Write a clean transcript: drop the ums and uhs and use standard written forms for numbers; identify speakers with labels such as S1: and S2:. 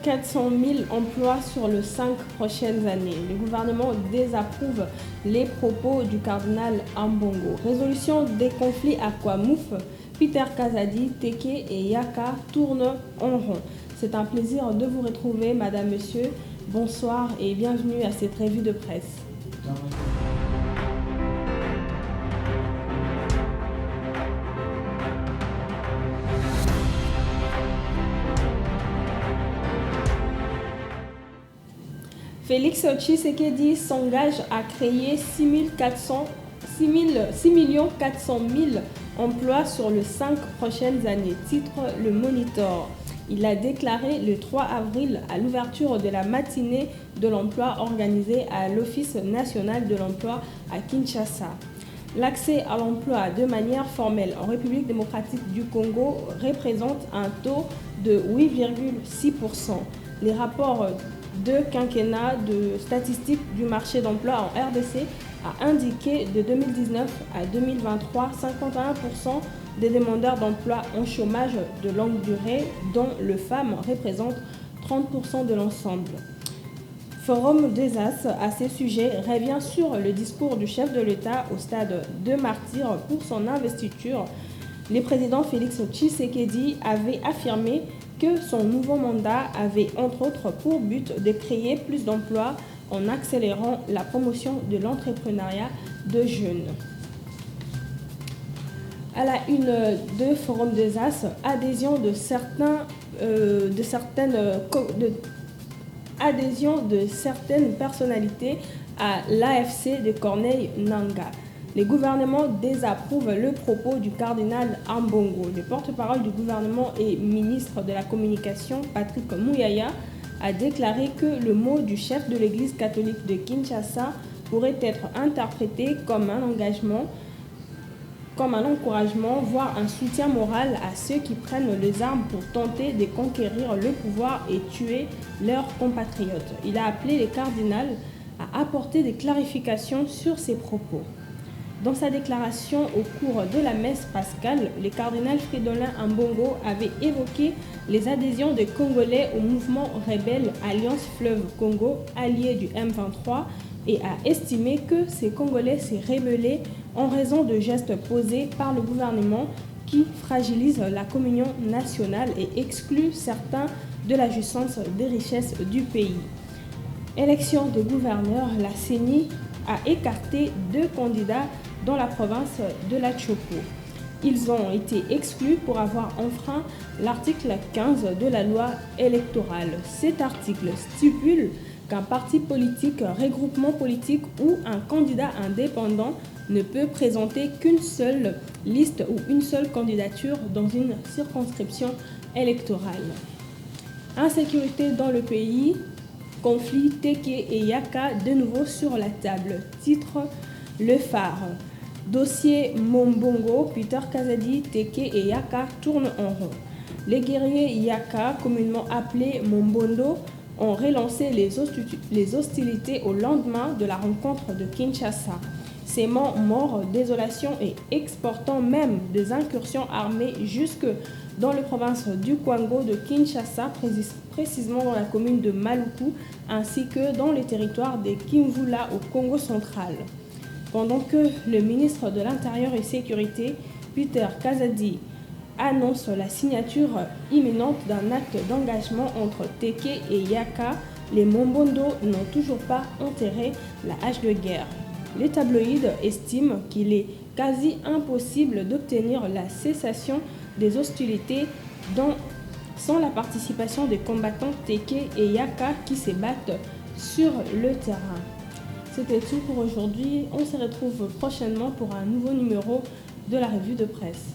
S1: 400 000 emplois sur les 5 prochaines années. Le gouvernement désapprouve les propos du cardinal Ambongo. Résolution des conflits à Kwamouf, Peter Kazadi, Teke et Yaka tournent en rond. C'est un plaisir de vous retrouver, madame, monsieur. Bonsoir et bienvenue à cette revue de presse. Félix Tshisekedi s'engage à créer 6 400 000 emplois sur les 5 prochaines années, titre Le Monitor. Il a déclaré le 3 avril à l'ouverture de la matinée de l'emploi organisée à l'Office national de l'emploi à Kinshasa. L'accès à l'emploi de manière formelle en République démocratique du Congo représente un taux de 8,6%. Les rapports de quinquennat de statistiques du marché d'emploi en RDC a indiqué de 2019 à 2023, 51% des demandeurs d'emploi en chômage de longue durée, dont les femmes représentent 30% de l'ensemble. Forum des As à ce sujet revient sur le discours du chef de l'État au stade de martyr pour son investiture. Le président Félix Tshisekedi avait affirmé que son nouveau mandat avait entre autres pour but de créer plus d'emplois en accélérant la promotion de l'entrepreneuriat de jeunes. À la une de Forum des As, adhésion de certaines personnalités à l'AFC de Corneille Nangaa. Le gouvernement désapprouve le propos du cardinal Ambongo. Le porte-parole du gouvernement et ministre de la Communication, Patrick Muyaya, a déclaré que le mot du chef de l'Église catholique de Kinshasa pourrait être interprété comme un engagement, comme un encouragement, voire un soutien moral à ceux qui prennent les armes pour tenter de conquérir le pouvoir et tuer leurs compatriotes. Il a appelé le cardinal à apporter des clarifications sur ses propos. Dans sa déclaration au cours de la messe pascale, le cardinal Fridolin Ambongo avait évoqué les adhésions des Congolais au mouvement rebelle Alliance Fleuve Congo, allié du M23, et a estimé que ces Congolais s'est rebellé en raison de gestes posés par le gouvernement qui fragilisent la communion nationale et excluent certains de la jouissance des richesses du pays. Élection de gouverneur, la CENI a écarté 2 candidats dans la province de la Chopo. Ils ont été exclus pour avoir enfreint l'article 15 de la loi électorale. Cet article stipule qu'un parti politique, regroupement politique ou un candidat indépendant ne peut présenter qu'une seule liste ou une seule candidature dans une circonscription électorale. Insécurité dans le pays, conflit Teke et Yaka de nouveau sur la table. Titre Le Phare. Dossier Mombongo, Peter Kazadi, Teke et Yaka tournent en rond. Les guerriers Yaka, communément appelés Mombondo, ont relancé les hostilités au lendemain de la rencontre de Kinshasa, sémant mort, désolation et exportant même des incursions armées jusque dans les provinces du Kwango de Kinshasa, précisément dans la commune de Maluku, ainsi que dans les territoires des Kimvula au Congo central. Pendant que le ministre de l'Intérieur et Sécurité, Peter Kazadi, annonce la signature imminente d'un acte d'engagement entre Teke et Yaka, les Mombondo n'ont toujours pas enterré la hache de guerre. Les tabloïds estiment qu'il est quasi impossible d'obtenir la cessation des hostilités sans la participation des combattants Teke et Yaka qui se battent sur le terrain. C'était tout pour aujourd'hui. On se retrouve prochainement pour un nouveau numéro de la revue de presse.